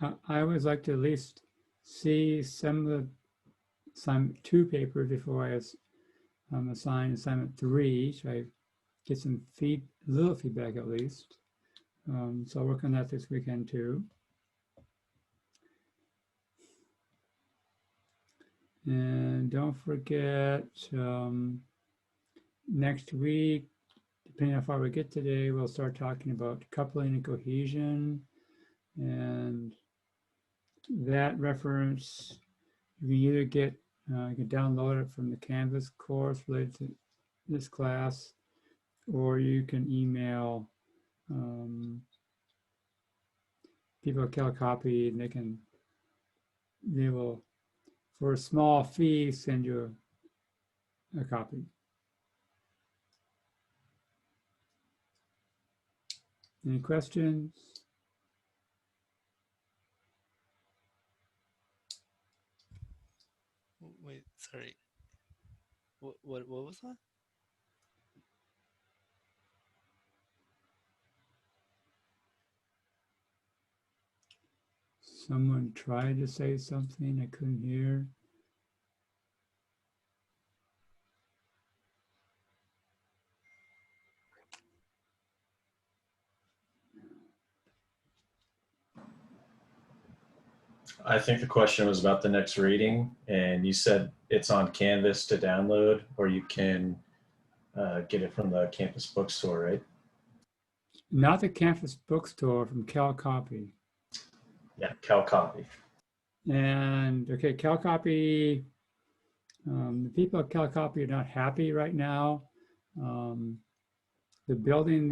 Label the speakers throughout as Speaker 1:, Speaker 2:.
Speaker 1: I always like to at least see some 2 papers before I assign assignment 3, so I get some little feedback at least. So I'll work on that this weekend too. And don't forget, next week, depending on how far we get today, we'll start talking about coupling and cohesion. And that reference, you can either get, you can download it from the Canvas course related to this class, or you can email people at Calcopy, and they will, for a small fee, send you a copy. Any questions?
Speaker 2: Wait, sorry. What was that?
Speaker 1: Someone tried to say something I couldn't hear.
Speaker 3: I think the question was about the next reading, and you said it's on Canvas to download, or you can get it from the campus bookstore, right?
Speaker 1: Not the campus bookstore, from Calcopy.
Speaker 3: Yeah, Calcopy.
Speaker 1: And okay, Calcopy, the people at Calcopy are not happy right now. The building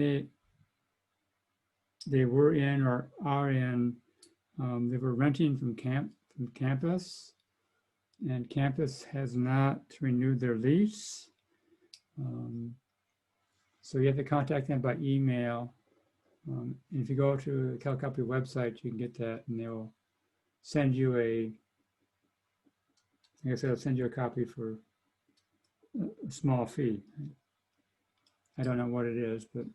Speaker 1: they were in or are in, they were renting from campus, and campus has not renewed their lease. So you have to contact them by email. And if you go to the Calcopy website, you can get that, and they'll send you like I said, I'll send you a copy for a small fee. I don't know what it is, but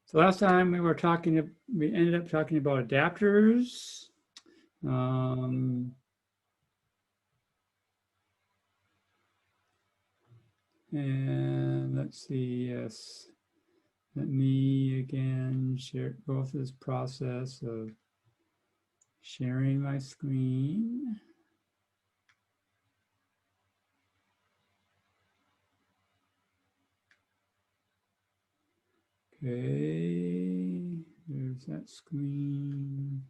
Speaker 1: so last time we ended up talking about adapters. And let's see, yes. Let me again go through this process of sharing my screen. Okay, there's that screen.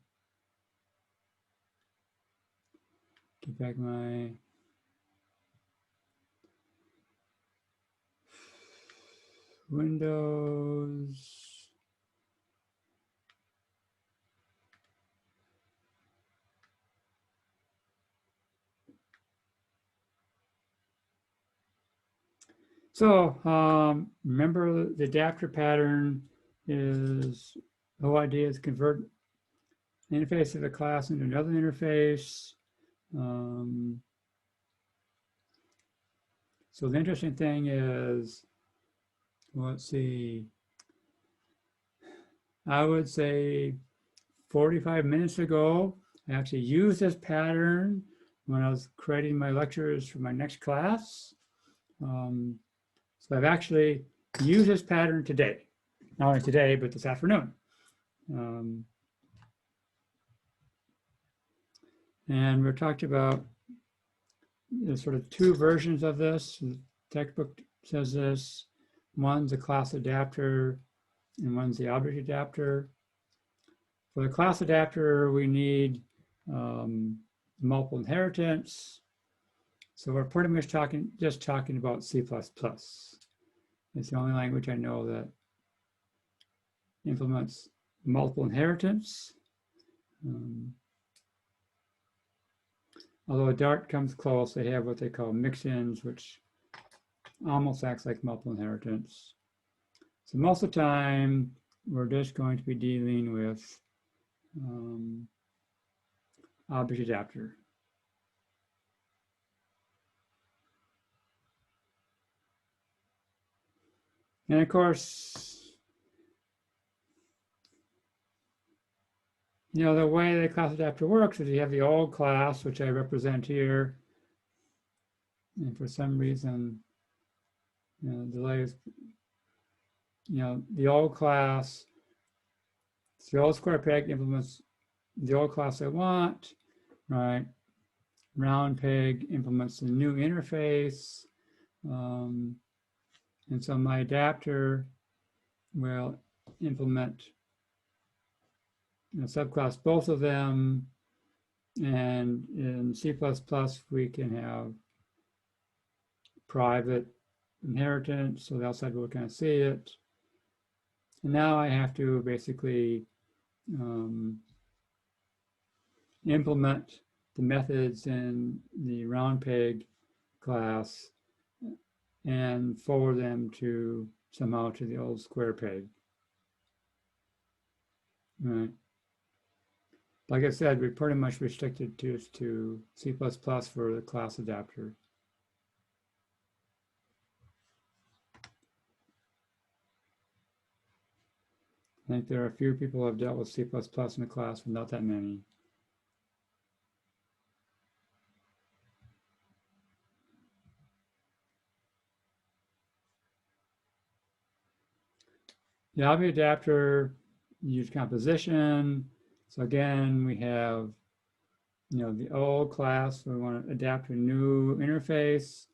Speaker 1: Get back my Windows. So remember, the adapter pattern is, the whole idea is convert the interface of a class into another interface. So the interesting thing is, let's see, I would say 45 minutes ago, I actually used this pattern when I was creating my lectures for my next class. So I've actually used this pattern today, not only today, but this afternoon. And we're talking about there's sort of 2 versions of this. The textbook says this. One's a class adapter and one's the object adapter. For the class adapter, we need multiple inheritance. So we're pretty much just talking about C++. It's the only language I know that implements multiple inheritance. Although Dart comes close, they have what they call mix-ins, which almost acts like multiple inheritance. So most of the time, we're just going to be dealing with object adapter. And of course, the way the class adapter works is you have the old class, which I represent here. And for some reason, delay is, the old class, the old square peg implements the old class I want, right? Round peg implements the new interface. And so my adapter will implement subclass both of them. And in C++, we can have private inheritance, so the outside world can't see it. And now I have to basically implement the methods in the round peg class and forward them to somehow to the old square peg. Right. Like I said, we're pretty much restricted to C++ for the class adapter. I think there are a few people who have dealt with C++ in the class, but not that many. The object adapter use composition. So again, we have the old class. We want to adapt to a new interface.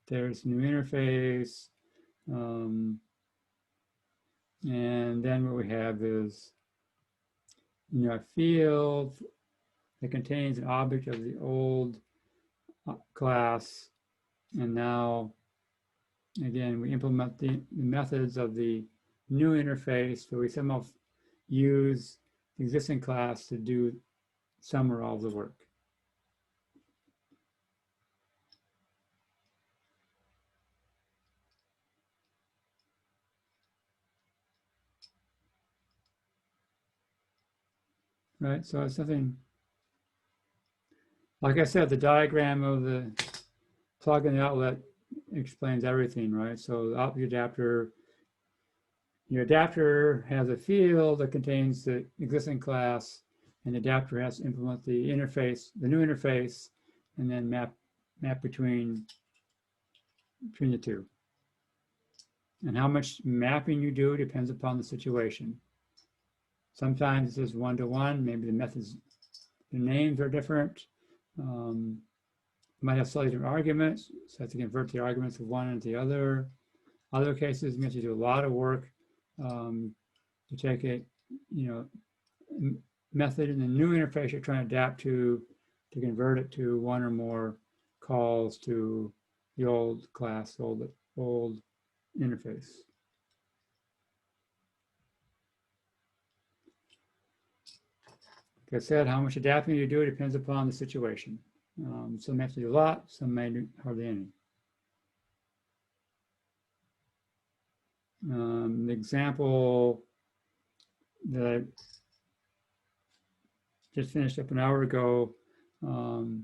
Speaker 1: There's new interface. And then what we have is a field that contains an object of the old class. And now, again, we implement the methods of the new interface, so we somehow use the existing class to do some or all of the work. Right, so it's something, like I said, the diagram of the plug and the outlet explains everything, right? So the object adapter, your adapter has a field that contains the existing class, and the adapter has to implement the interface, the new interface, and then map between the two. And how much mapping you do depends upon the situation. Sometimes it's one-to-one, maybe the methods, the names are different. You might have slightly different arguments, so you have to convert the arguments of one into the other. Other cases, you have to do a lot of work to take a method in the new interface you're trying to adapt to convert it to one or more calls to the old class, old interface. Like I said, how much adapting you do depends upon the situation. Some have to do a lot, some may do hardly any. The example that I just finished up an hour ago, the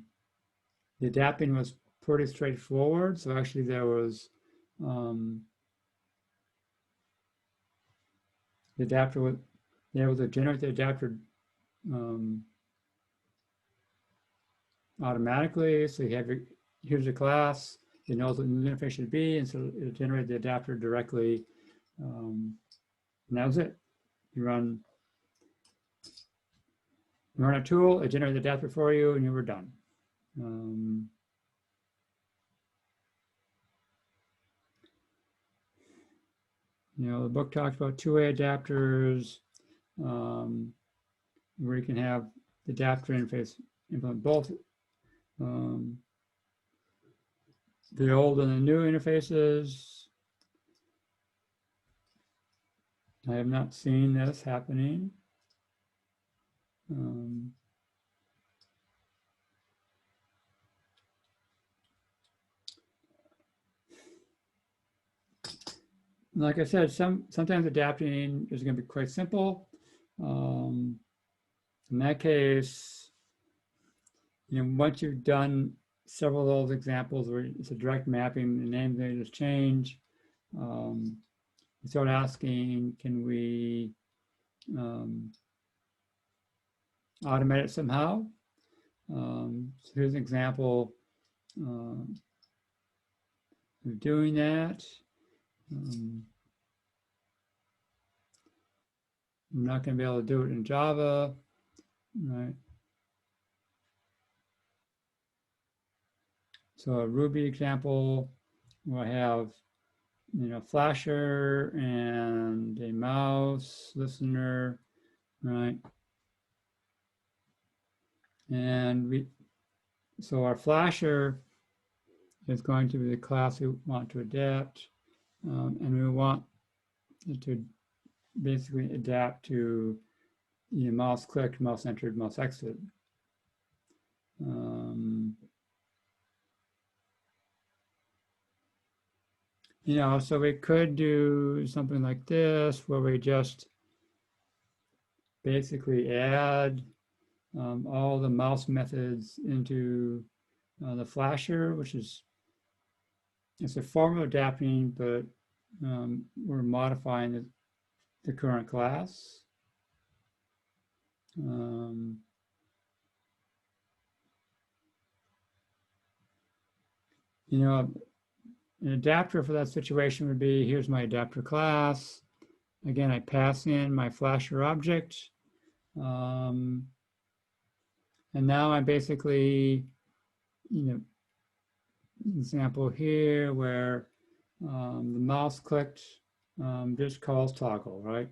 Speaker 1: adapting was pretty straightforward. So actually there was the adapter would be able to generate the adapter automatically. So you have here's a class, it knows what the interface should be, and so it'll generate the adapter directly. And that was it. You run a tool, it generates the adapter for you, and you were done. The book talks about two-way adapters, where you can have the adapter interface implement both the old and the new interfaces. I have not seen this happening. Like I said, sometimes adapting is going to be quite simple. In that case, once you've done several of those examples where it's a direct mapping, the names may just change. You start asking, can we automate it somehow? So here's an example of doing that. I'm not going to be able to do it in Java, right? So a Ruby example, we'll have, flasher and a mouse listener, right? And so our flasher is going to be the class we want to adapt, and we want it to basically adapt to mouse click, mouse entered, mouse exit. So we could do something like this where we just basically add all the mouse methods into the flasher, which is, it's a form of adapting, but we're modifying the current class. An adapter for that situation would be, here's my adapter class. Again, I pass in my flasher object. And now I'm basically, example here where the mouse clicked just calls toggle, right?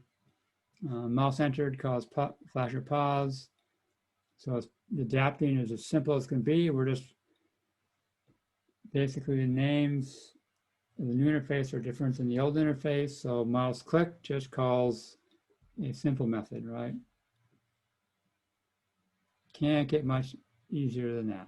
Speaker 1: Mouse entered calls flasher pause. So it's adapting is as simple as can be. We're just basically the names of the new interface are different than the old interface. So mouse click just calls a simple method, right? Can't get much easier than that.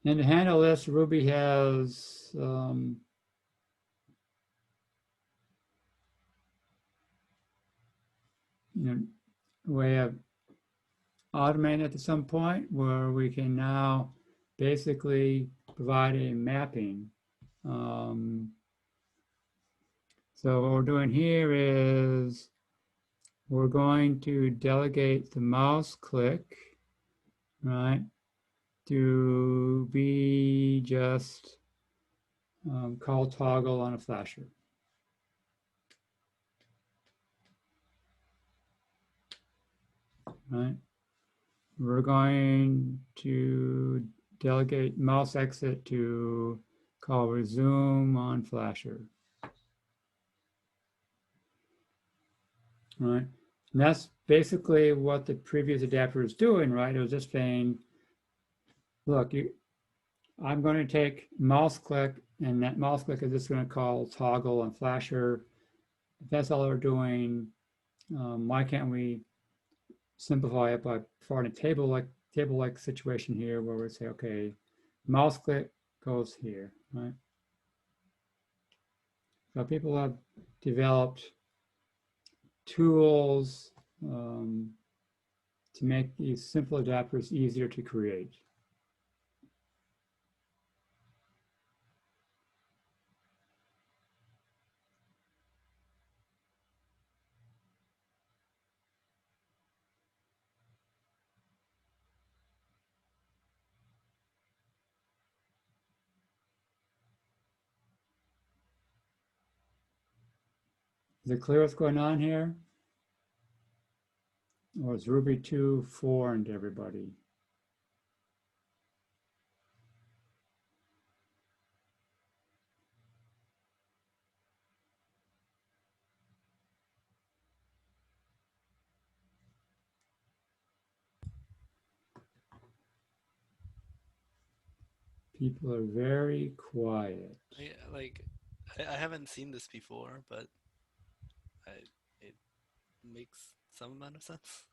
Speaker 1: And to handle this, Ruby has a way of automating it to some point where we can now basically provide a mapping. So what we're doing here is we're going to delegate the mouse click, right, to be just call toggle on a flasher. Right. We're going to delegate mouse exit to call resume on flasher. Right. And that's basically what the previous adapter is doing, right? It was just saying, look, I'm going to take mouse click, and that mouse click is just going to call toggle on flasher. If that's all they're doing, why can't we simplify it by providing a table-like situation here where we say, okay, mouse click goes here, right? So people have developed tools to make these simple adapters easier to create. Is it clear what's going on here? Or is Ruby 2 foreign to everybody? People are very quiet.
Speaker 2: I haven't seen this before, but it makes some amount of sense.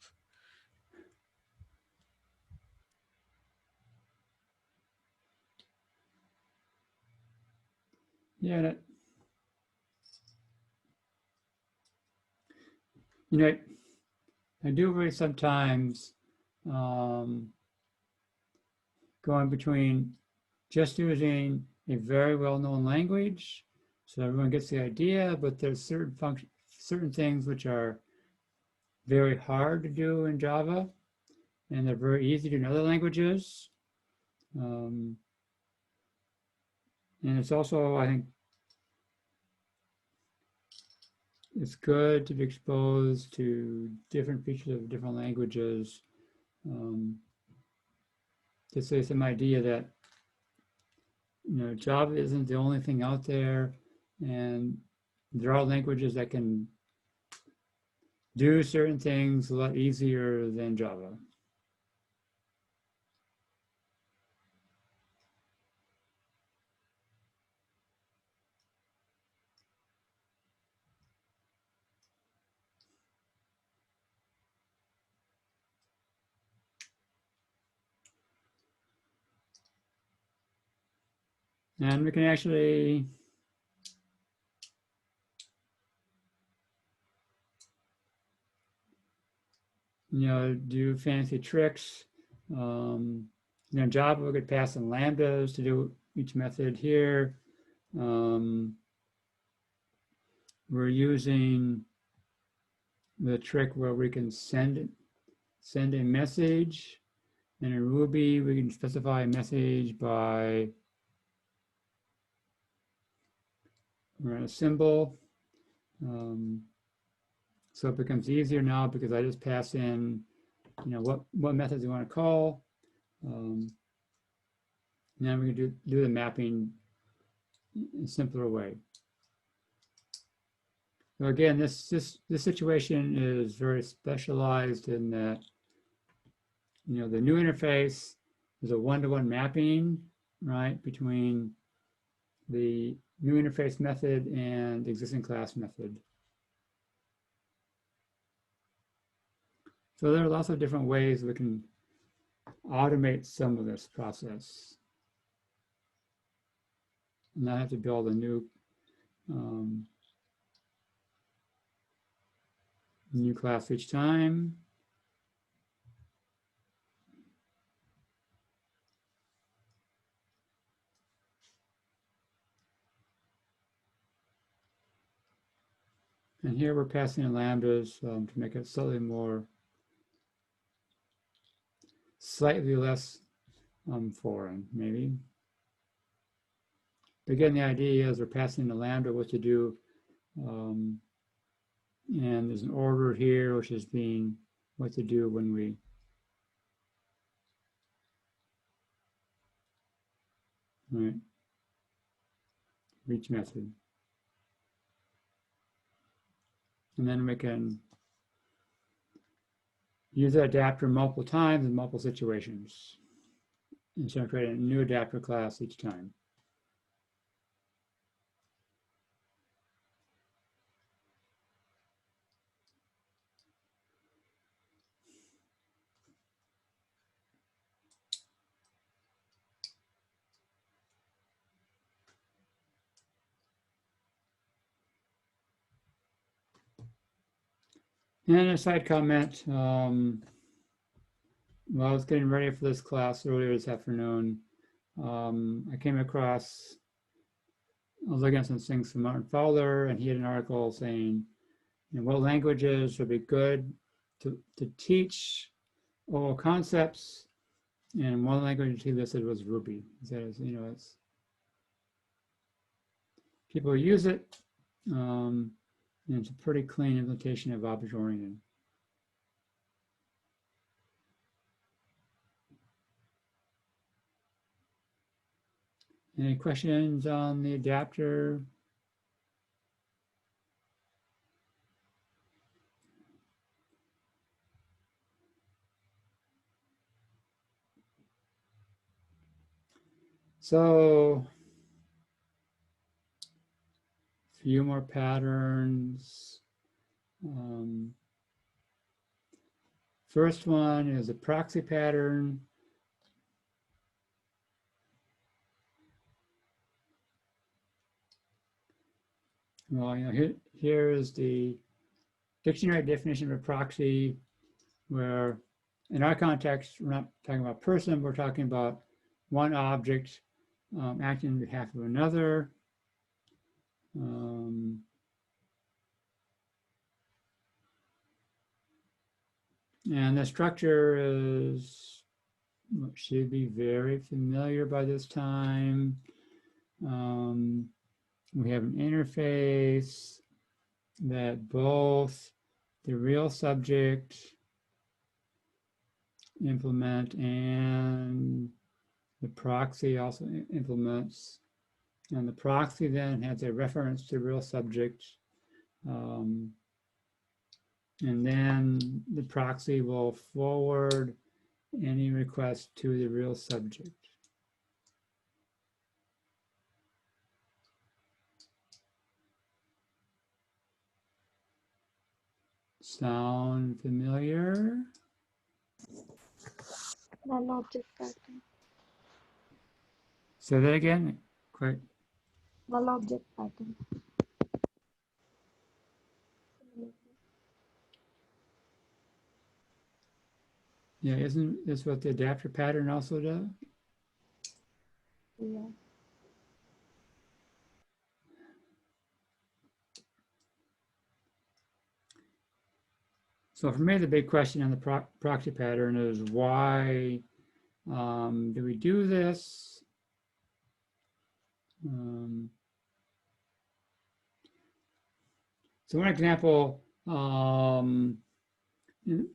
Speaker 1: Yeah, You know, I do worry sometimes going between just using a very well-known language so everyone gets the idea, but there's certain things which are very hard to do in Java, and they're very easy to do in other languages. And it's also, I think, it's good to be exposed to different features of different languages, to say some idea that Java isn't the only thing out there, and there are languages that can do certain things a lot easier than Java. And we can actually do fancy tricks. Java, we could pass in lambdas to do each method here. We're using the trick where we can send a message, and in Ruby we can specify a message by a symbol. So it becomes easier now because I just pass in, what methods you want to call. Now we can do the mapping in a simpler way. So again, this situation is very specialized in that, the new interface is a one-to-one mapping, right, between the new interface method and the existing class method. So there are lots of different ways we can automate some of this process and not have to build a new class each time. And here we're passing in lambdas to make it slightly less foreign, maybe. But again, the idea is we're passing the lambda what to do, and there's an order here which is being what to do when we reach method. And then we can use the adapter multiple times in multiple situations. And so create a new adapter class each time. And a side comment, while I was getting ready for this class earlier this afternoon, I came across, I was looking at some things from Martin Fowler, and he had an article saying, what languages would be good to teach all concepts, and one language he listed was Ruby. He said, it's people use it, and it's a pretty clean implementation of object-oriented. Any questions on the adapter? So, a few more patterns. First one is a proxy pattern. Well, here is the dictionary definition of a proxy, where in our context, we're not talking about person, we're talking about one object acting on behalf of another. And the structure is, should be very familiar by this time. We have an interface that both the real subject implement and the proxy also implements. And the proxy then has a reference to real subject. And then the proxy will forward any request to the real subject. Sound familiar?
Speaker 4: Non-object pattern.
Speaker 1: Say that again. Quite.
Speaker 4: Non-object pattern.
Speaker 1: Yeah, isn't this what the adapter pattern also does?
Speaker 4: Yeah.
Speaker 1: So for me, the big question on the proxy pattern is why do we do this? So one example,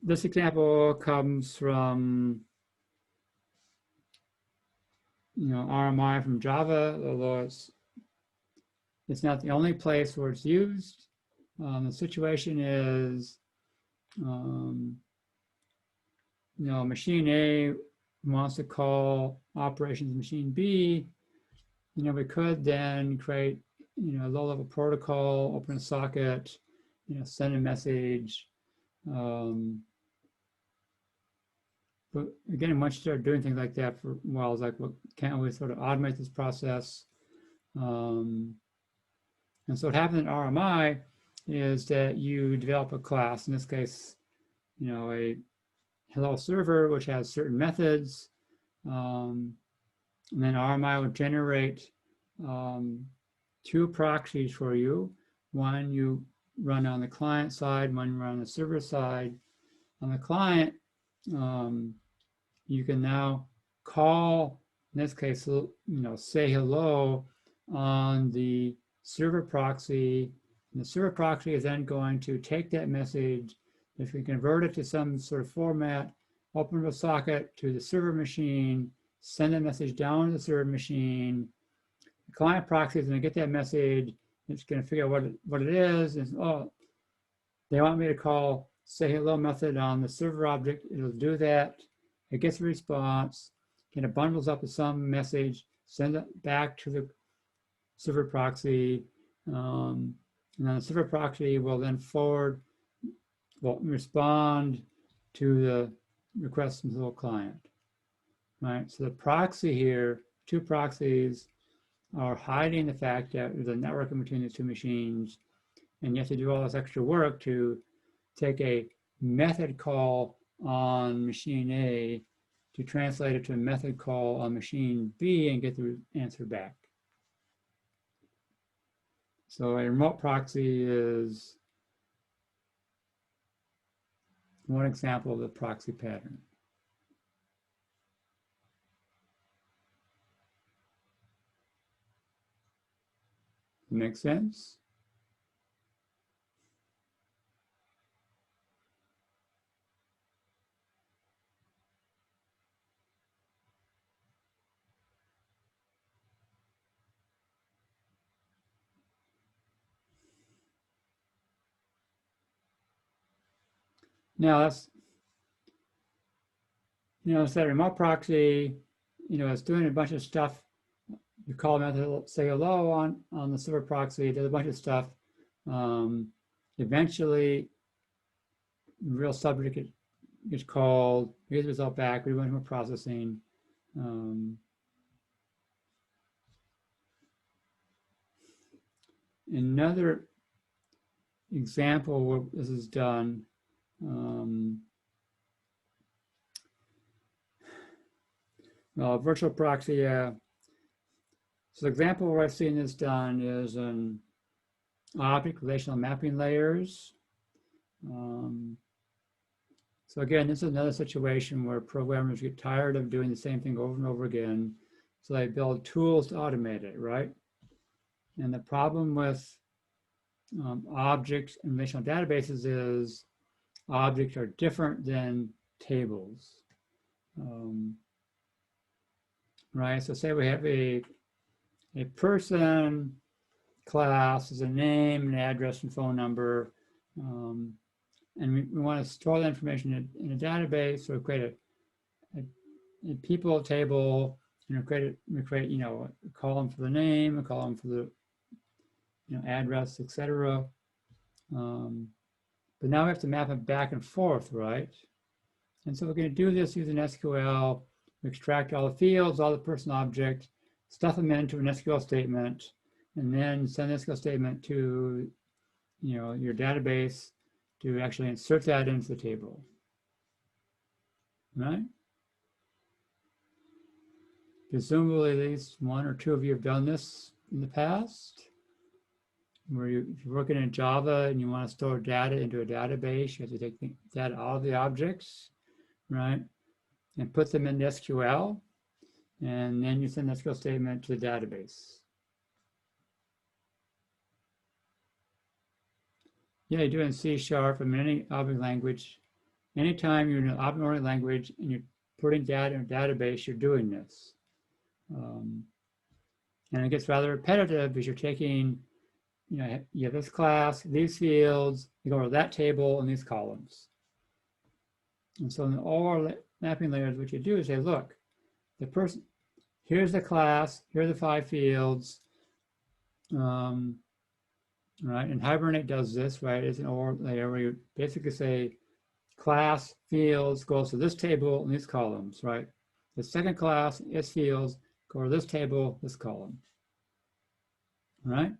Speaker 1: this example comes from, RMI from Java, although it's not the only place where it's used. The situation is, machine A wants to call operations machine B. We could then create, a low-level protocol, open a socket, send a message. But again, once you start doing things like that for a while, it's like, well, can't we sort of automate this process? And so what happens in RMI is that you develop a class, in this case, a hello server, which has certain methods. And then RMI will generate two proxies for you. One you run on the client side, one you run on the server side. On the client, you can now call, in this case, say hello on the server proxy. And the server proxy is then going to take that message, if we convert it to some sort of format, open a socket to the server machine, send a message down to the server machine. The client proxy is going to get that message. It's going to figure out what it is. And, oh, they want me to call say hello method on the server object. It'll do that. It gets a response. And it bundles up with some message, send it back to the server proxy. And then the server proxy will then respond to the request from the client. Right? So the proxy here, two proxies, are hiding the fact that there's a network in between the two machines, and you have to do all this extra work to take a method call on machine A to translate it to a method call on machine B and get the answer back. So a remote proxy is one example of the proxy pattern. Make sense? Now that's, it's that remote proxy, it's doing a bunch of stuff. You call a method, say hello on the server proxy, it does a bunch of stuff. Eventually, the real subject gets called, we get the result back, we run more processing. Another example where this is done. Well, virtual proxy, so the example where I've seen this done is in object relational mapping layers. So again, this is another situation where programmers get tired of doing the same thing over and over again. So they build tools to automate it, right? And the problem with objects and relational databases is objects are different than tables, right? So say we have a person class is a name, an address, and phone number. And we want to store that information in a database, so create a people table, create a column for the name, a column for the address, etc. But now we have to map it back and forth, right? And so we're going to do this using SQL. We extract all the fields, all the person object, stuff them into an SQL statement, and then send the SQL statement to your database to actually insert that into the table, right? Presumably at least one or two of you have done this in the past, where if you're working in Java and you want to store data into a database, you have to take the data out of the objects, right? And put them in SQL, and then you send the SQL statement to the database. Yeah, you do it in C# in any object language. Anytime you're in an object-oriented language and you're putting data in a database, you're doing this. And it gets rather repetitive because you're taking, you have this class, these fields, you go to that table and these columns. And so in the OR mapping layers, what you do is say, look, the person, here's the class, here are the 5 fields, right? And Hibernate does this, right? It's an OR layer where you basically say class fields goes to this table and these columns, right? The second class, its fields, go to this table, this column, right?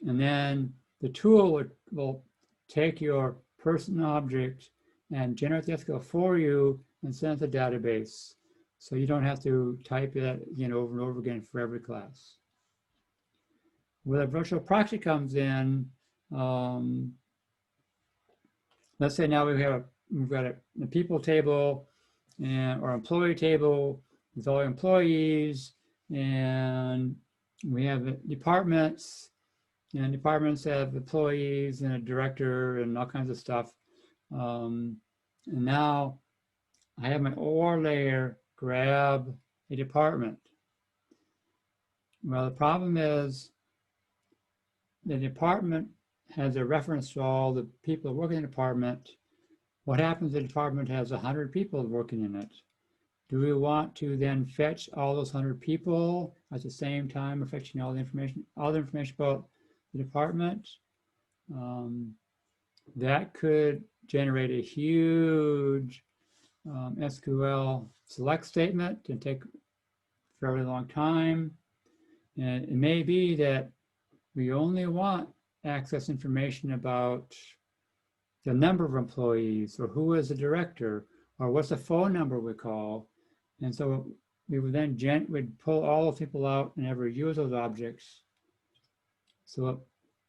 Speaker 1: And then the tool will take your person object and generate the SQL for you and send it to the database. So you don't have to type it over and over again for every class. Where the virtual proxy comes in, let's say now we've got a people table or employee table with all employees, and we have departments, and departments have employees and a director and all kinds of stuff. And now I have my OR layer grab a department. Well, the problem is the department has a reference to all the people working in the department. What happens if the department has 100 people working in it? Do we want to then fetch all those 100 people at the same time, or fetching all the information about the department? That could generate a huge SQL select statement and take a fairly long time. And it may be that we only want access information about the number of employees, or who is the director, or what's the phone number we call. And so we would then we'd pull all the people out and ever use those objects. So what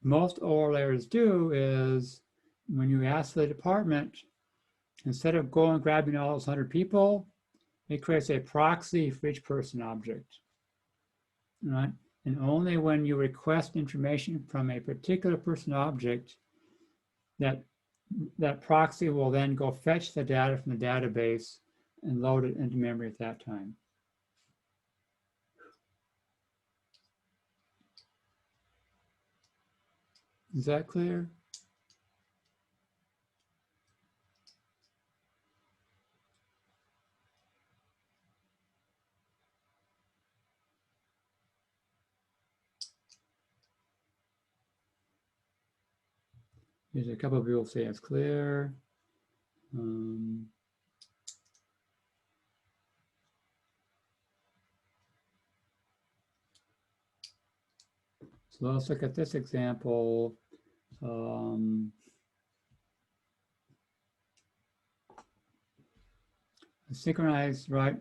Speaker 1: most OR layers do is, when you ask the department, instead of going and grabbing all those 100 people, it creates a proxy for each person object, right? And only when you request information from a particular person object, that proxy will then go fetch the data from the database and load it into memory at that time. Is that clear? There's a couple of people say it's clear. So let's look at this example. Synchronize, right?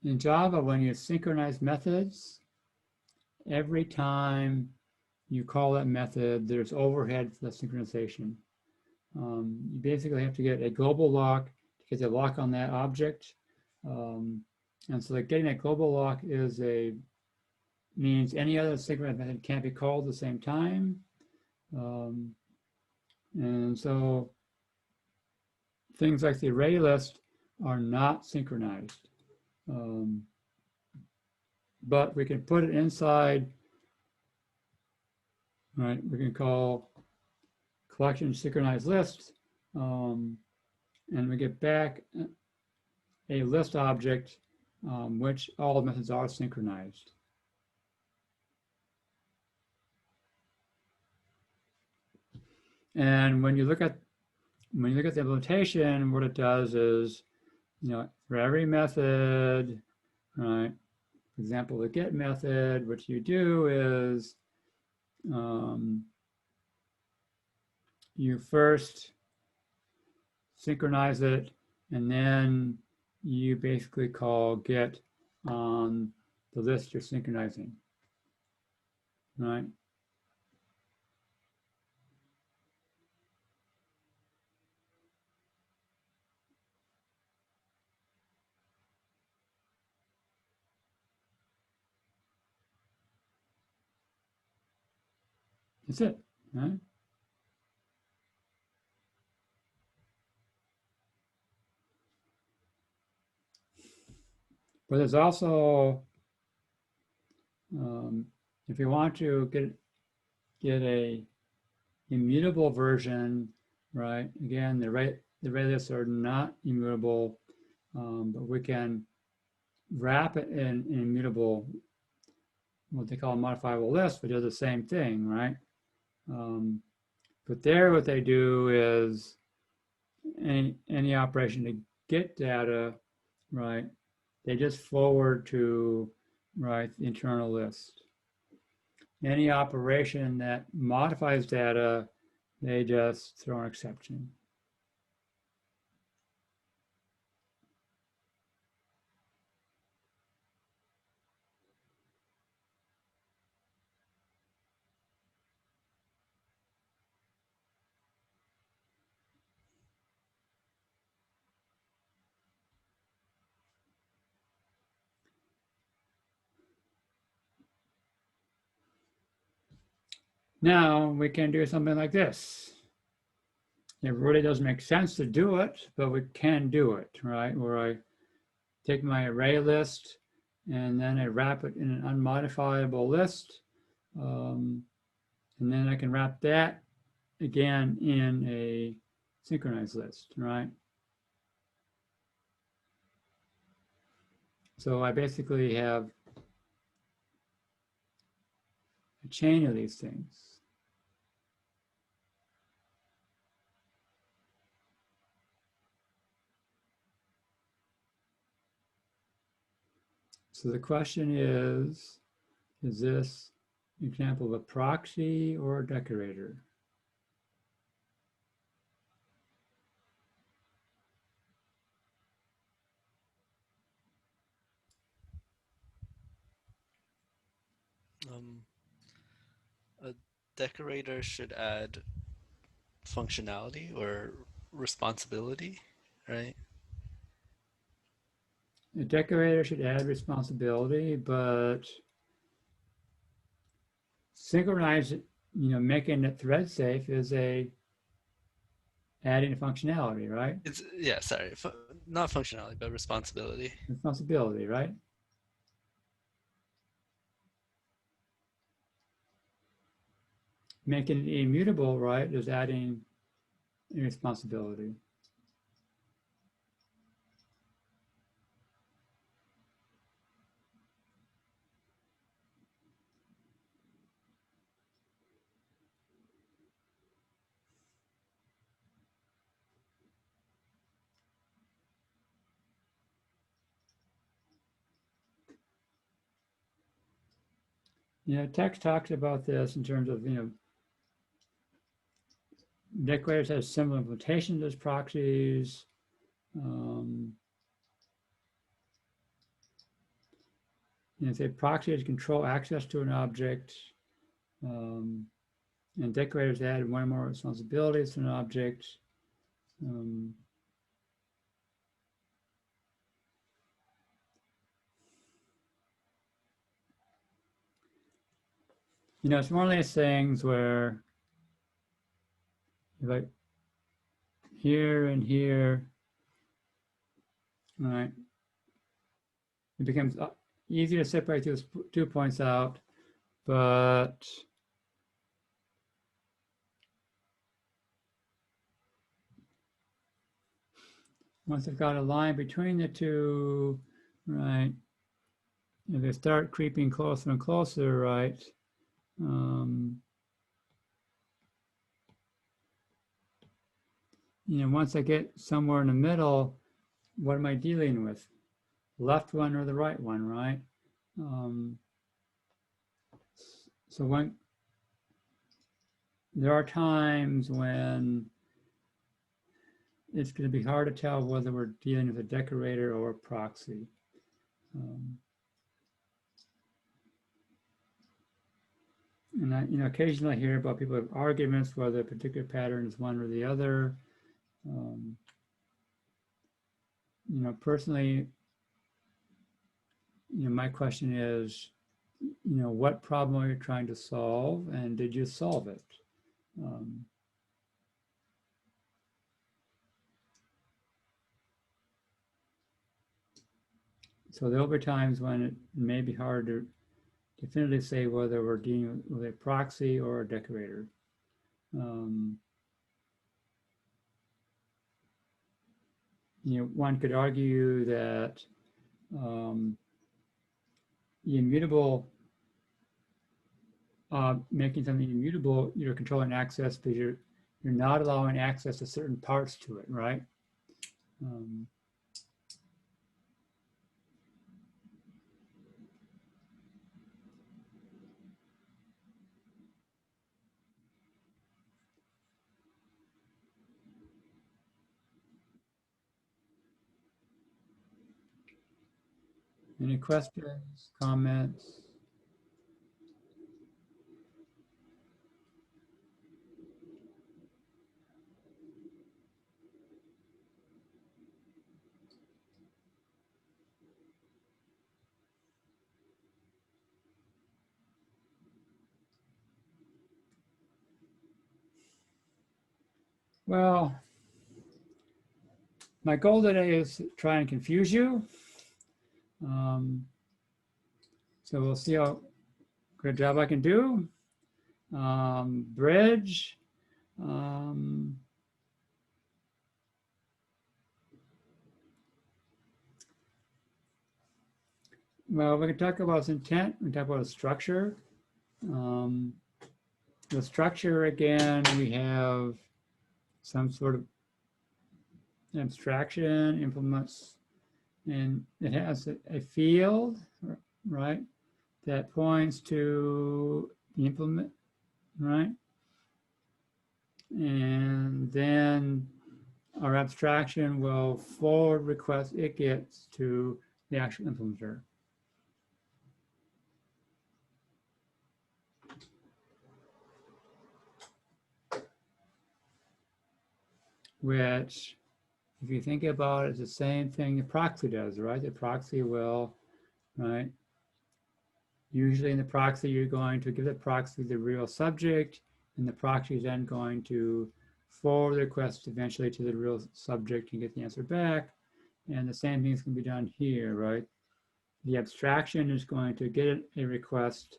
Speaker 1: In Java, when you synchronize methods, every time you call that method, there's overhead for the synchronization. You basically have to get a global lock to get the lock on that object. And so like getting a global lock means any other synchronized method can't be called at the same time. And so things like the array list are not synchronized. But we can put it inside, right? We can call collection synchronized list, and we get back a list object, which all methods are synchronized. And when you look at the implementation, what it does is, for every method, right? For example, the get method, what you do is you first synchronize it, and then you basically call get on the list you're synchronizing, right? That's it, right? But there's also, if you want to get a immutable version, right? Again, the array lists are not immutable, but we can wrap it in an immutable, what they call a modifiable list, which does the same thing, right? But there, what they do is any operation to get data, right? They just forward to, right, the internal list. Any operation that modifies data, they just throw an exception. Now we can do something like this. It really doesn't make sense to do it, but we can do it, right? Where I take my array list and then I wrap it in an unmodifiable list. And then I can wrap that again in a synchronized list, right? So I basically have a chain of these things. So the question is this an example of a proxy or a decorator?
Speaker 2: A decorator should add functionality or responsibility, right?
Speaker 1: A decorator should add responsibility, but synchronize, making it thread safe is adding a functionality, right?
Speaker 2: It's sorry, not functionality, but responsibility.
Speaker 1: Responsibility, right? Making it immutable, right, is adding a responsibility. Text talks about this in terms of, decorators have similar implementations as proxies. Say proxies control access to an object, and decorators add one or more responsibilities to an object. It's one of these things where, like here and here, right? It becomes easier to separate those 2 points out, but once I've got a line between the two, right, if they start creeping closer and closer, right, once I get somewhere in the middle, what am I dealing with? Left one or the right one, right? So when there are times when it's going to be hard to tell whether we're dealing with a decorator or a proxy. And I, occasionally hear about people have arguments whether a particular pattern is one or the other. Personally, my question is, what problem are you trying to solve, and did you solve it? So there'll be times when it may be hard to definitively say whether we're dealing with a proxy or a decorator. One could argue that immutable, making something immutable, you're controlling access because you're not allowing access to certain parts to it, right? Any questions, comments? Well, my goal today is to try and confuse you. So we'll see how good a job I can do. Bridge. Well, we can talk about its intent. We can talk about its structure. The structure, again, we have some sort of abstraction, implements, and it has a field, right, that points to the implement, right? And then our abstraction will forward request it gets to the actual implementer. Which, if you think about it, is the same thing the proxy does, right? The proxy will, right? Usually in the proxy, you're going to give the proxy the real subject, and the proxy is then going to forward the request eventually to the real subject and get the answer back. And the same thing is going to be done here, right? The abstraction is going to get a request,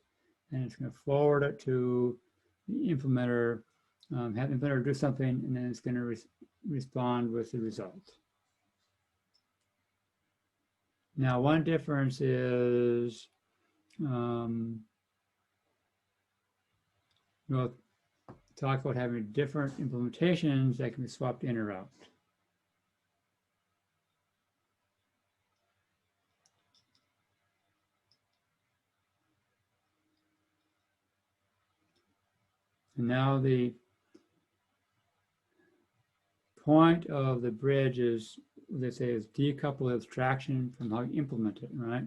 Speaker 1: and it's going to forward it to the implementer, have the implementer do something, and then it's going to respond with the result. Now, one difference is we'll talk about having different implementations that can be swapped in or out. And now the point of the bridge is, they say, is decouple abstraction from how you implement it, right?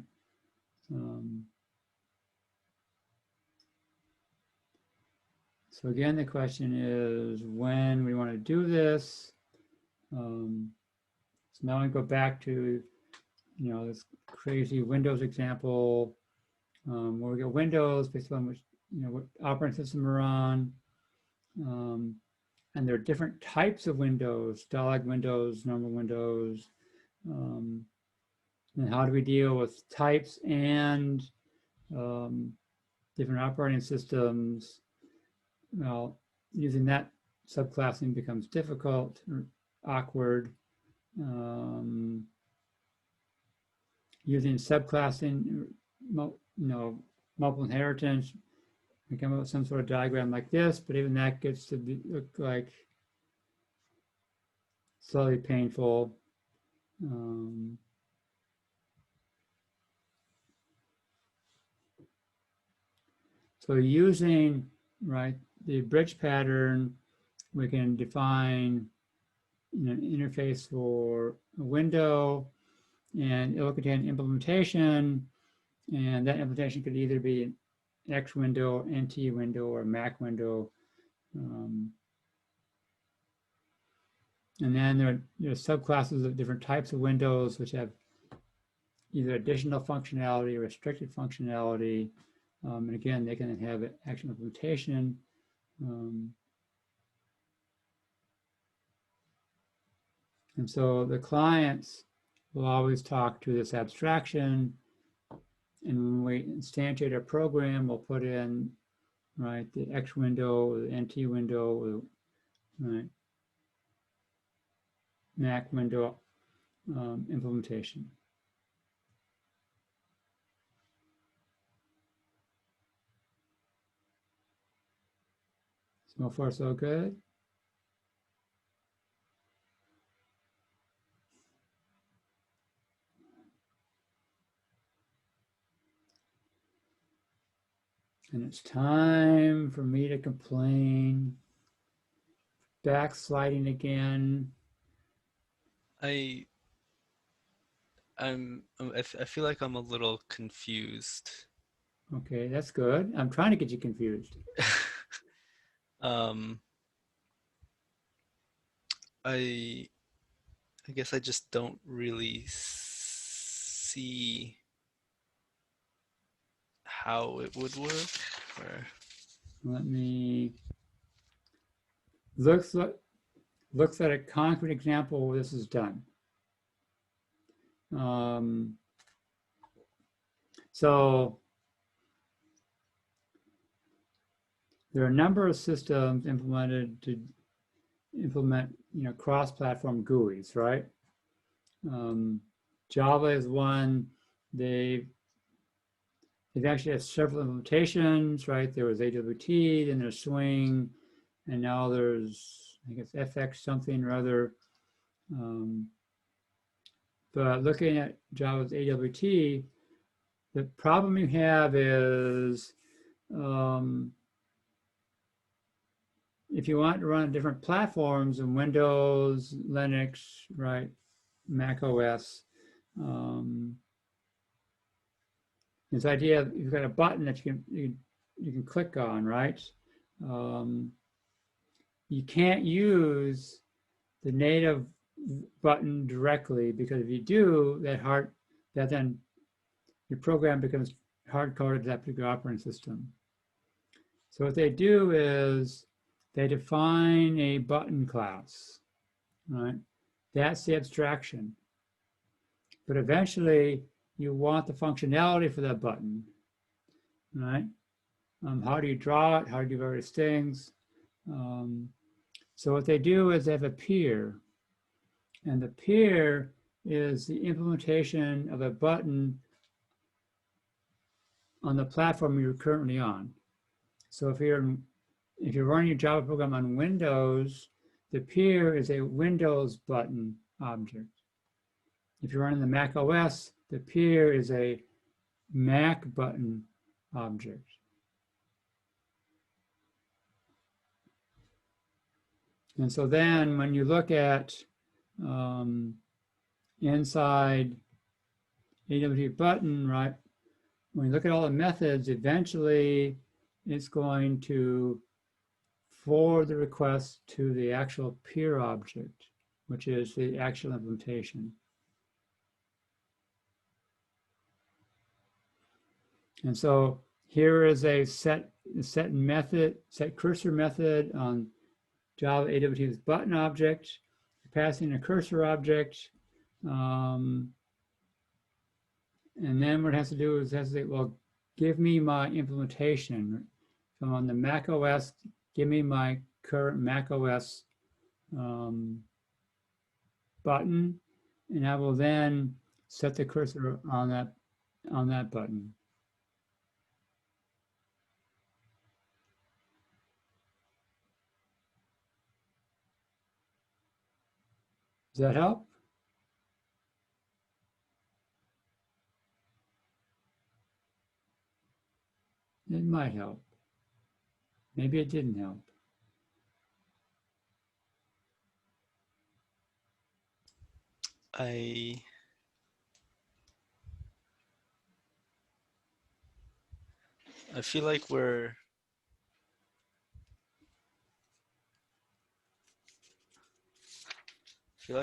Speaker 1: So again, the question is when we want to do this. So now I go back to, this crazy Windows example, where we get Windows based on which, what operating system we're on. And there are different types of windows, dialog windows, normal windows. And how do we deal with types and different operating systems? Well, using that subclassing becomes difficult or awkward. Using subclassing, multiple inheritance, we come up with some sort of diagram like this, but even that gets to look like slightly painful. So using, right, the bridge pattern, we can define an interface for a window, and it will contain implementation, and that implementation could either be an X window, NT window, or Mac window. And then there are subclasses of different types of windows which have either additional functionality or restricted functionality. And again, they can have actual implementation. And so the clients will always talk to this abstraction. And when we instantiate our program, we'll put in, right, the X window, the NT window, right, Mac window implementation. So far, so good. And it's time for me to complain. Backsliding again.
Speaker 2: I feel like I'm a little confused.
Speaker 1: Okay, that's good. I'm trying to get you confused.
Speaker 2: I guess I just don't really see how it would work. Or...
Speaker 1: Let me looks at a concrete example where this is done. So there are a number of systems implemented to implement, cross-platform GUIs, right? Java is one. They've actually had several implementations, right? There was AWT, then there's Swing, and now there's, I guess, FX something or other. But looking at Java's AWT, the problem you have is if you want to run different platforms in Windows, Linux, right, Mac OS, this idea of you've got a button that you can click on, right? You can't use the native button directly, because if you do, that then your program becomes hard-coded to that particular operating system. So what they do is they define a button class, right? That's the abstraction. But eventually, you want the functionality for that button, right? How do you draw it? How do you do various things? So what they do is they have a peer, and the peer is the implementation of a button on the platform you're currently on. So if you're running your Java program on Windows, the peer is a Windows button object. If you're running the Mac OS, the peer is a Mac button object. And so then when you look at inside AWT button, right, when you look at all the methods, eventually it's going to forward the request to the actual peer object, which is the actual implementation. And so here is a set cursor method on Java AWT's button object, passing a cursor object. And then what it has to do is it has to say, well, give me my implementation. So on the Mac OS, give me my current Mac OS button, and I will then set the cursor on that button. Does that help? It might help. Maybe it didn't help.
Speaker 2: I feel like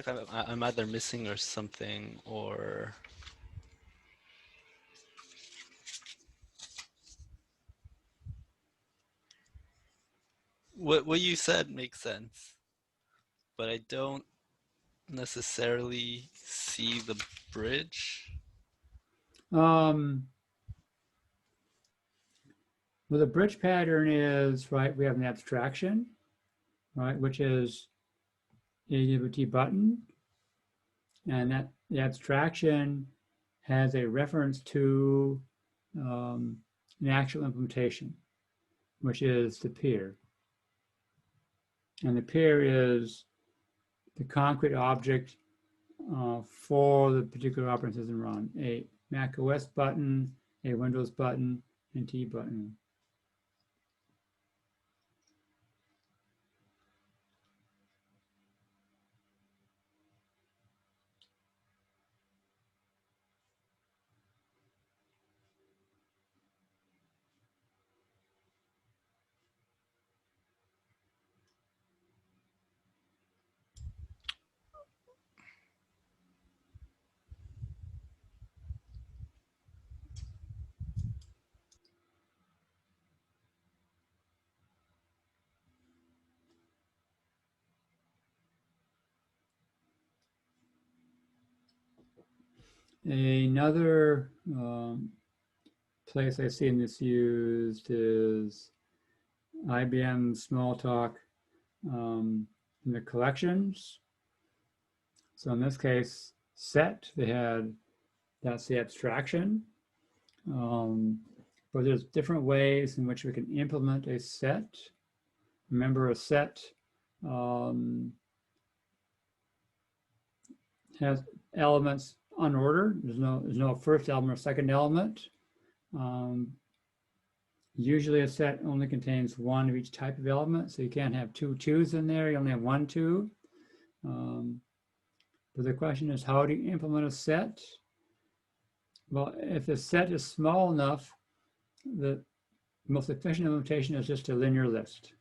Speaker 2: I'm either missing or something, or what you said makes sense, but I don't necessarily see the bridge.
Speaker 1: Well, the bridge pattern is, right, we have an abstraction, right, which is AWT button, and that the abstraction has a reference to an actual implementation, which is the peer. And the peer is the concrete object for the particular operating system run, a Mac OS button, a Windows button, and T button. Another place I've seen this used is IBM Smalltalk in the collections. So in this case, set, that's the abstraction. But there's different ways in which we can implement a set. Remember, a set has elements unordered. There's no first element or second element. Usually a set only contains one of each type of element, so you can't have two twos in there. You only have 1 2. But the question is, how do you implement a set? Well, if the set is small enough, the most efficient implementation is just a linear list.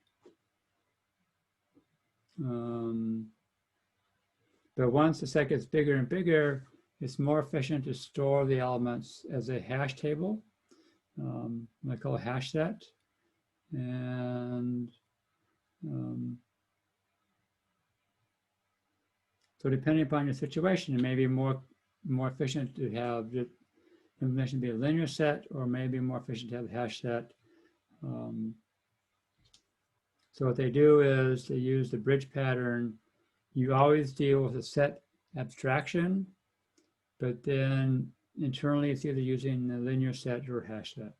Speaker 1: But once the set gets bigger and bigger, it's more efficient to store the elements as a hash table. I call a hash set. And so depending upon your situation, it may be more efficient to have the information be a linear set, or maybe more efficient to have a hash set. So what they do is they use the bridge pattern. You always deal with a set abstraction, but then internally it's either using a linear set or a hash set.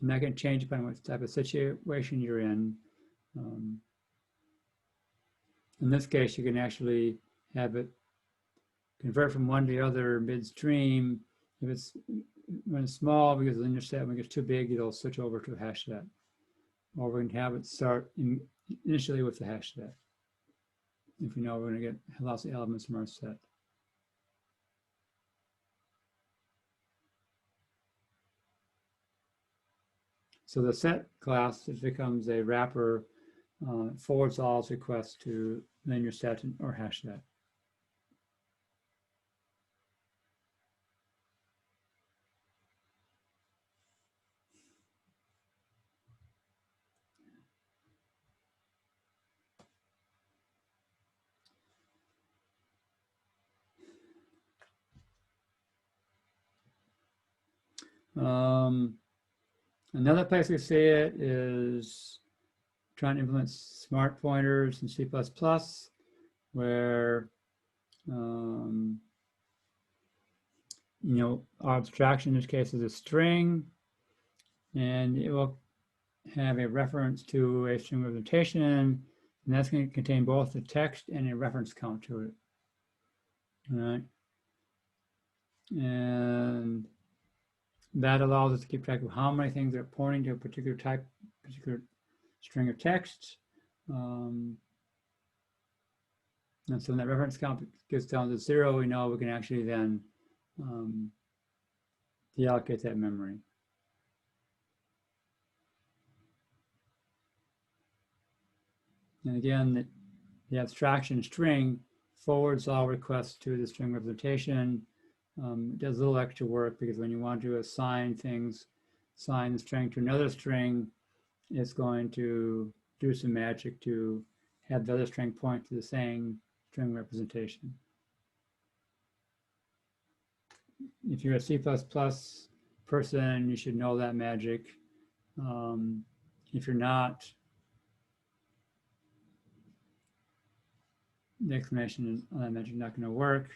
Speaker 1: And that can change depending on what type of situation you're in. In this case, you can actually have it convert from one to the other midstream. When it's small, because the linear set, when it gets too big, it'll switch over to a hash set. Or we can have it start initially with the hash set. If we know we're going to get lots of elements from our set. So the set class, it becomes a wrapper, forwards all its requests to linear set or hash set. Another place we see it is trying to implement smart pointers in C++, where our abstraction in this case is a string, and it will have a reference to a string representation, and that's going to contain both the text and a reference count to it. All right. And that allows us to keep track of how many things are pointing to a particular type, particular string of text. And so when that reference count gets down to 0, we know we can actually then deallocate that memory. And again, the abstraction string forwards all requests to the string representation. It does a little extra work because when you want to assign things, assign the string to another string, it's going to do some magic to have the other string point to the same string representation. If you're a C++ person, you should know that magic. If you're not, the explanation on that magic is not going to work.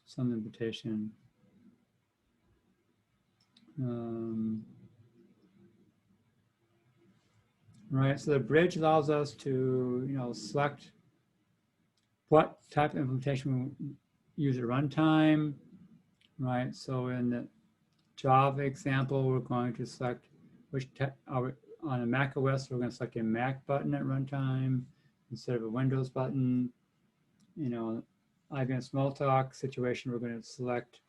Speaker 1: Some invitation. Right, so the bridge allows us to, select what type of implementation we use at runtime, right? So in the Java example, we're going to select on a Mac OS, we're going to select a Mac button at runtime instead of a Windows button. IBM Smalltalk situation, we're going to select,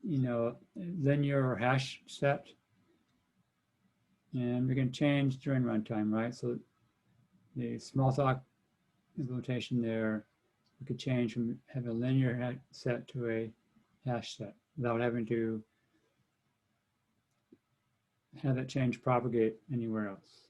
Speaker 1: linear or hash set. And we can change during runtime, right? So the Smalltalk implementation there, we could change from have a linear set to a hash set without having to have that change propagate anywhere else.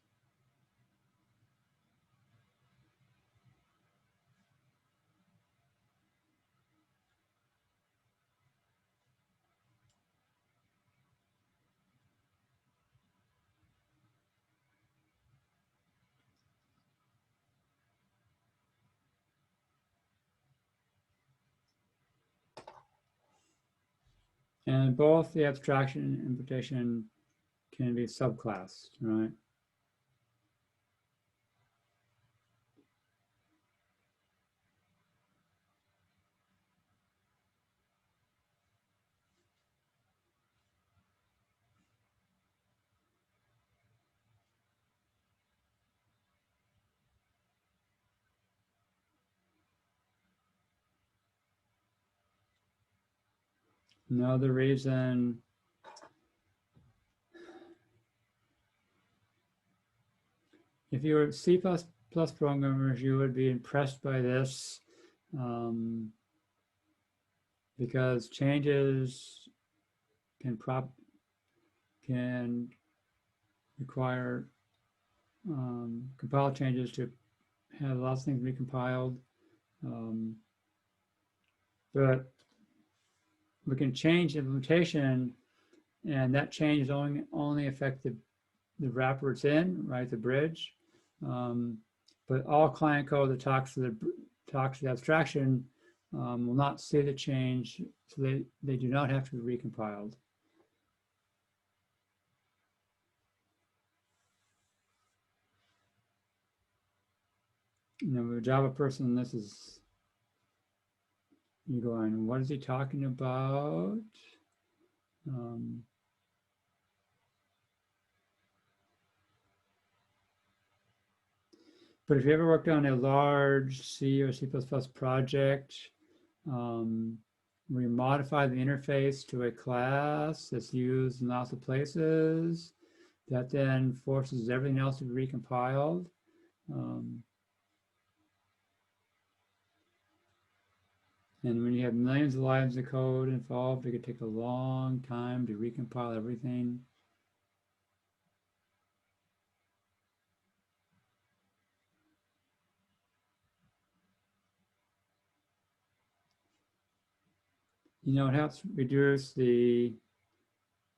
Speaker 1: And both the abstraction and implementation can be subclassed, right? Another reason if you were C++ programmers, you would be impressed by this because changes can require compile changes to have lots of things recompiled. But we can change implementation, and that change only affect the wrapper it's in, right, the bridge. But all client code that talks to the abstraction will not see the change, so they do not have to be recompiled. A Java person, this is, you're going, what is he talking about? But if you ever worked on a large C or C++ project, where you modify the interface to a class that's used in lots of places, that then forces everything else to be recompiled. And when you have millions of lines of code involved, it could take a long time to recompile everything. You know, it helps reduce the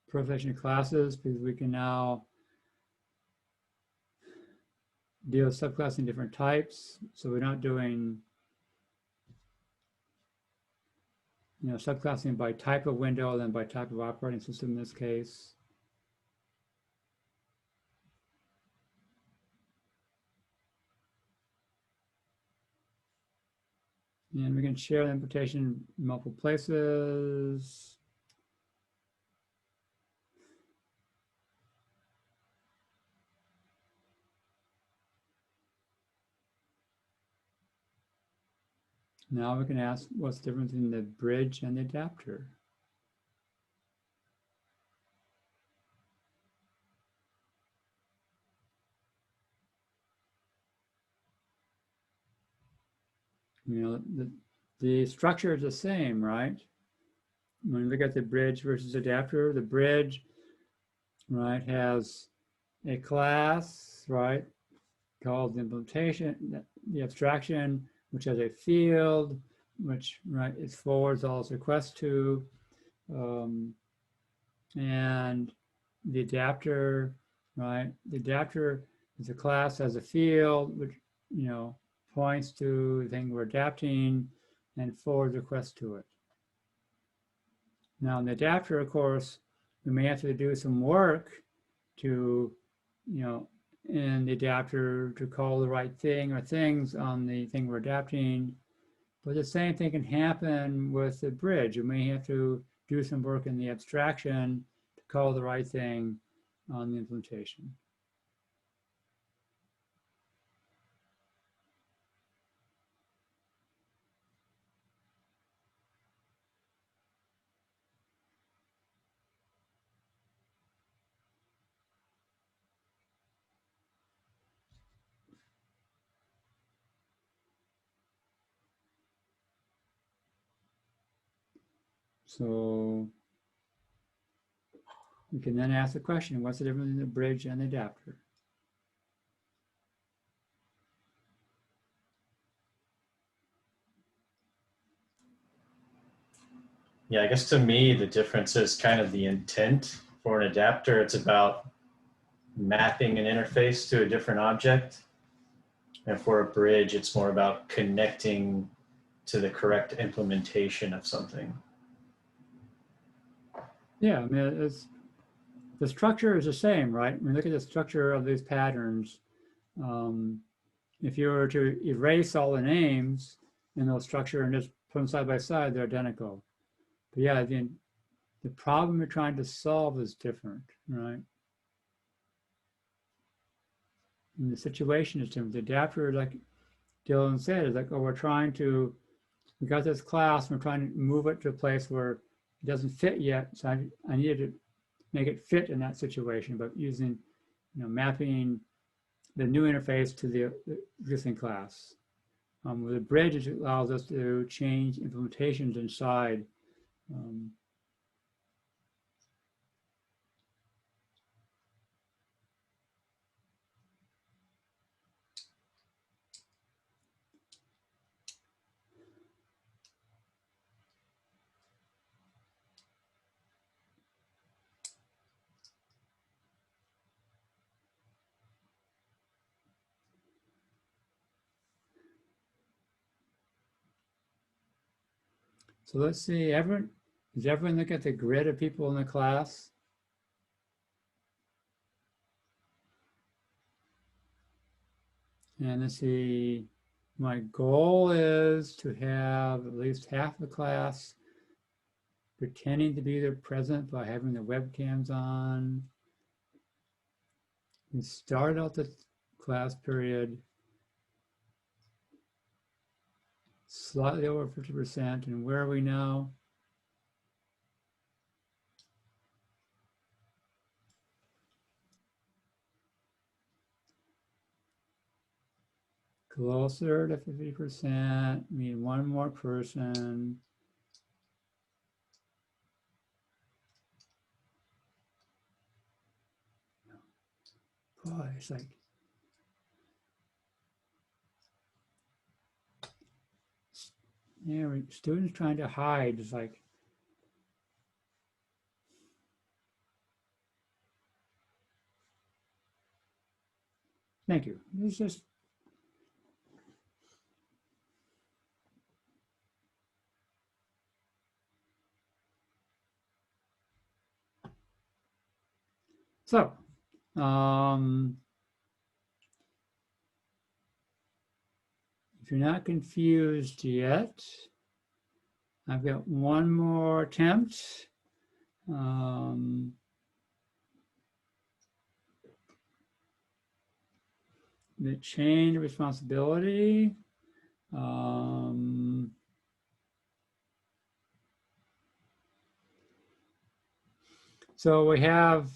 Speaker 1: proliferation of classes because we can now deal with subclassing different types. So we're not doing, you know, subclassing by type of window, then by type of operating system in this case. And we can share the implementation in multiple places. Now we can ask what's the difference in the bridge and the adapter. You know, the structure is the same, right? When you look at the bridge versus adapter, the bridge, right, has a class, right, called the implementation, the abstraction, which has a field, which, right, it forwards all its requests to, and the adapter, right, the adapter is a class as a field, which, you know, points to the thing we're adapting and forwards requests to it. Now in the adapter, of course, we may have to do some work to, you know, in the adapter to call the right thing or things on the thing we're adapting. But the same thing can happen with the bridge. You may have to do some work in the abstraction to call the right thing on the implementation. So you can then ask the question, what's the difference in the bridge and the adapter?
Speaker 3: Yeah, I guess to me, the difference is kind of the intent. For an adapter, it's about mapping an interface to a different object. And for a bridge, it's more about connecting to the correct implementation of something.
Speaker 1: Yeah, I mean, the structure is the same, right? I mean, look at the structure of these patterns. If you were to erase all the names in those structure and just put them side by side, they're identical. But yeah, the problem you're trying to solve is different, right? And the situation is different. The adapter, like Dylan said, is like, oh, we got this class, we're trying to move it to a place where it doesn't fit yet. So I needed to make it fit in that situation, but using, you know, mapping the new interface to the existing class. With the bridge, it allows us to change implementations inside. So let's see, does everyone look at the grid of people in the class? And let's see, my goal is to have at least half the class pretending to be there present by having the webcams on. We start out the class period slightly over 50%. And where are we now? Closer to 50%. We need one more person. Boy, it's like students trying to hide. It's like, thank you. It's just so. If you're not confused yet, I've got one more attempt. The chain of responsibility. So we have,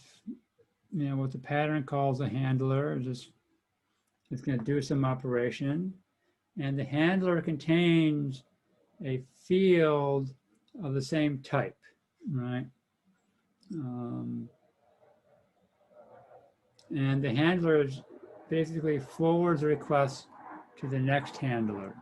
Speaker 1: what the pattern calls a handler. It's going to do some operation. And the handler contains a field of the same type, right? And the handler basically forwards the request to the next handler.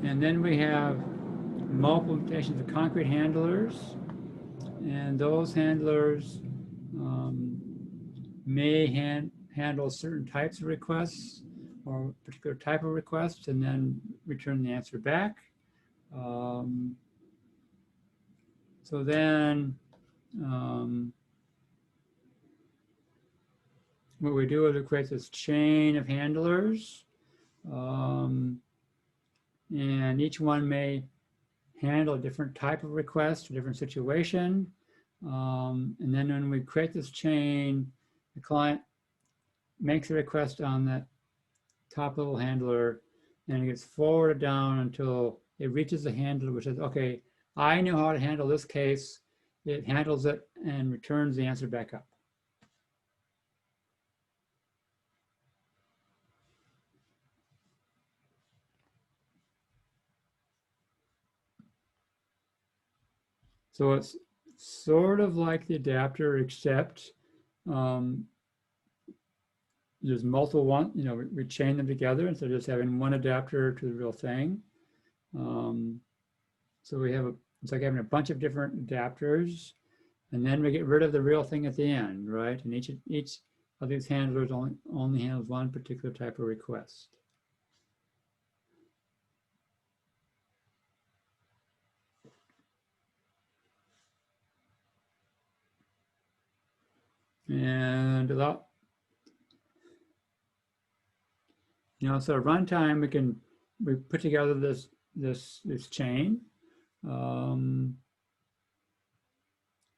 Speaker 1: And then we have multiple implementations of concrete handlers. And those handlers may handle certain types of requests or a particular type of request and then return the answer back. So then what we do is we create this chain of handlers. And each one may handle a different type of request, a different situation. And then when we create this chain, the client makes a request on that top little handler and it gets forwarded down until it reaches the handler which says, okay, I know how to handle this case. It handles it and returns the answer back up. So it's sort of like the adapter, except there's multiple one, we chain them together instead of just having one adapter to the real thing. So we have it's like having a bunch of different adapters, and then we get rid of the real thing at the end, right? And each of these handlers only handles one particular type of request. And so at runtime we put together this chain.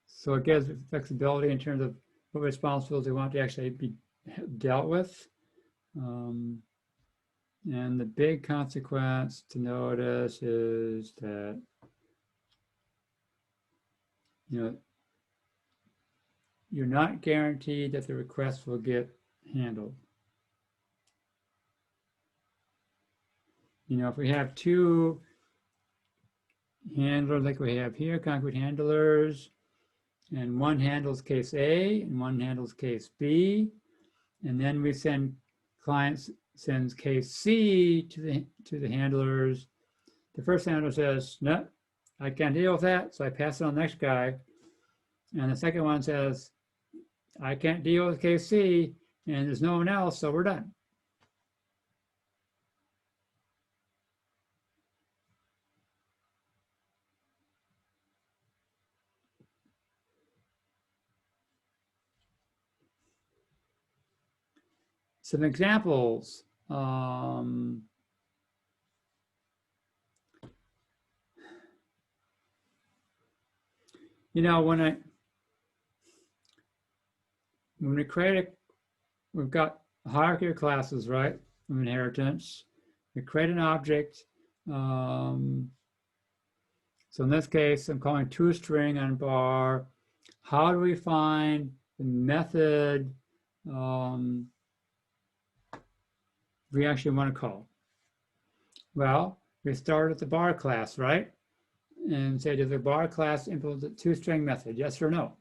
Speaker 1: So it gives flexibility in terms of what responsibilities we want to actually be dealt with. And the big consequence to notice is that, you're not guaranteed that the request will get handled. If we have two handlers like we have here, concrete handlers, and one handles case A and one handles case B, and then we client sends case C to the handlers. The first handler says, no, I can't deal with that, so I pass it on the next guy. And the second one says, I can't deal with case C, and there's no one else, so we're done. some examples. You know, when we create we've got a hierarchy of classes, right, of inheritance. We create an object. So in this case, I'm calling toString on bar. How do we find the method we actually want to call? Well, we start at the bar class, right? And say, does the bar class implement the toString method? Yes or no?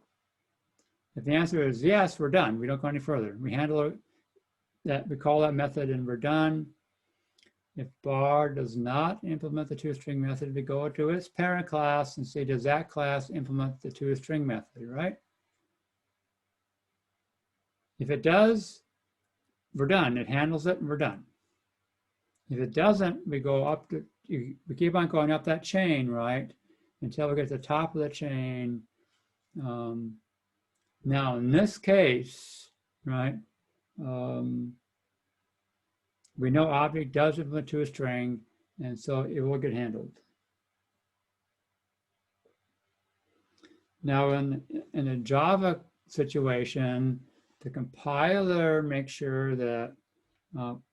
Speaker 1: If the answer is yes, we're done. We don't go any further. We handle that, we call that method and we're done. If bar does not implement the toString method, we go to its parent class and say, does that class implement the toString method, right? If it does, we're done. It handles it and we're done. If it doesn't, we go up to, we keep on going up that chain, right? Until we get to the top of the chain. Now in this case, right, we know object does implement toString, and so it will get handled. Now in a Java situation, the compiler makes sure that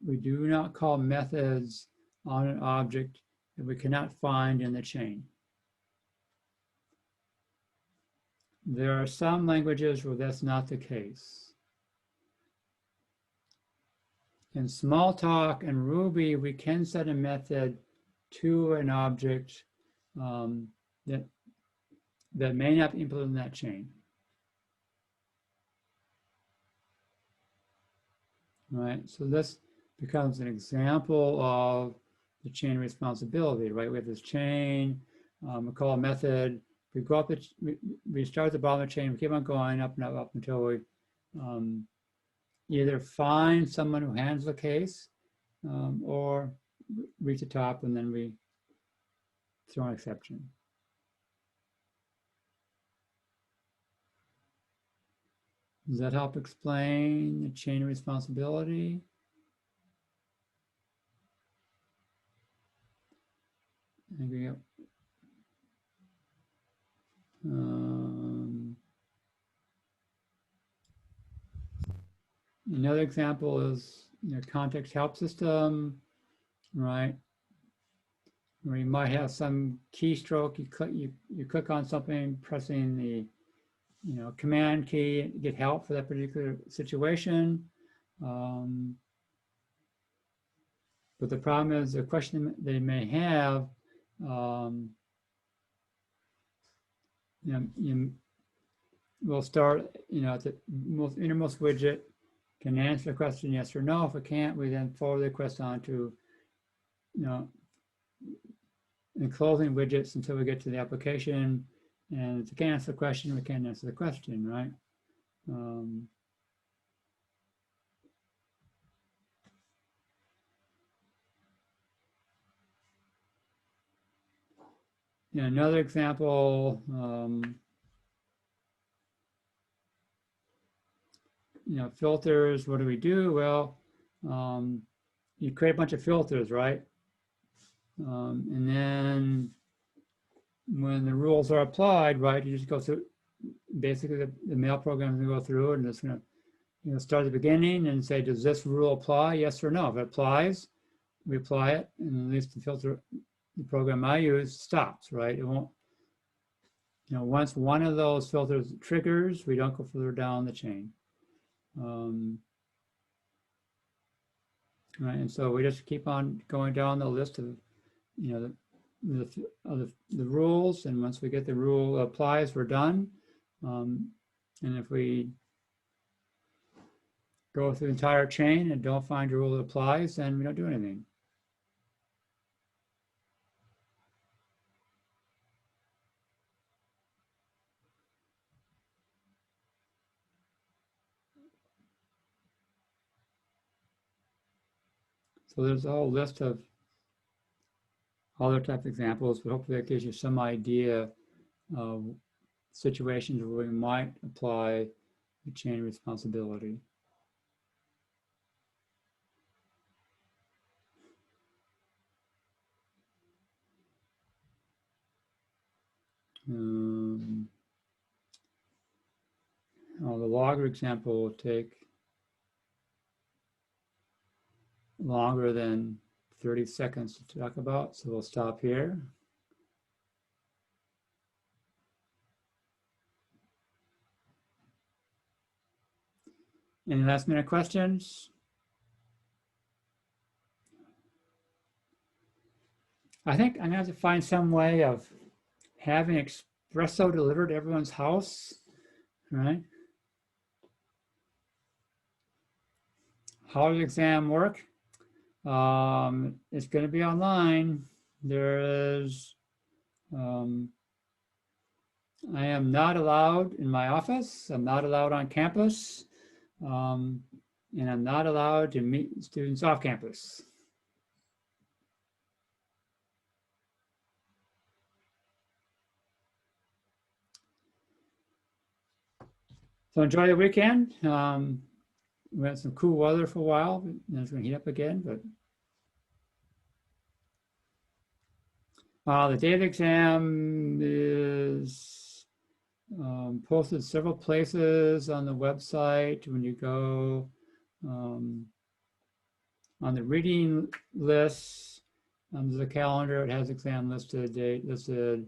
Speaker 1: we do not call methods on an object that we cannot find in the chain. There are some languages where that's not the case. In Smalltalk and Ruby, we can set a method to an object that may not implement that chain. Right, so this becomes an example of the chain responsibility, right? We have this chain, we call a method, we go up, we start at the bottom of the chain, we keep on going up and up until we either find someone who handles the case or reach the top and then we throw an exception. Does that help explain the chain of responsibility? Another example is context help system, right? Where you might have some keystroke, you click on something, pressing the command key to get help for that particular situation. But the problem is the question they may have, you will start, at the most innermost widget, can answer the question yes or no. If it can't, we then forward the request on to, enclosing widgets until we get to the application. And if it can't answer the question, we can't answer the question, right? Another example, filters, what do we do? Well, you create a bunch of filters, right? And then when the rules are applied, right, you just go through, basically the mail program is gonna go through and it's gonna start at the beginning and say, does this rule apply? Yes or no. If it applies, we apply it, and at least the filter, the program I use stops, right? It won't, once one of those filters triggers, we don't go further down the chain. Right, and so we just keep on going down the list of, the rules, and once we get the rule applies, we're done. And if we go through the entire chain and don't find a rule that applies, then we don't do anything. So there's a whole list of other type of examples, but hopefully that gives you some idea of situations where we might apply the chain responsibility. The logger example will take longer than 30 seconds to talk about, so we'll stop here. Any last minute questions? I think I'm gonna have to find some way of having espresso delivered to everyone's house, right? How does the exam work? It's gonna be online. There is, I am not allowed in my office. I'm not allowed on campus. And I'm not allowed to meet students off campus. So enjoy the weekend. We had some cool weather for a while, and it's going to heat up again. But the day of the exam is posted several places on the website. When you go on the reading list, there's a calendar. It has exam listed, date listed.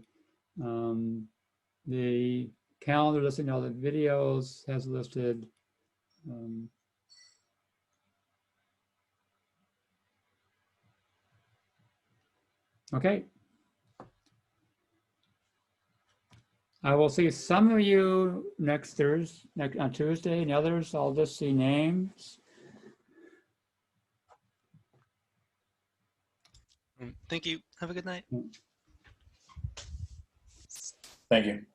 Speaker 1: The calendar listing all the videos has listed. Okay. I will see some of you next Thursday, on Tuesday, and others I'll just see names.
Speaker 2: Thank you. Have a good night.
Speaker 5: Thank you.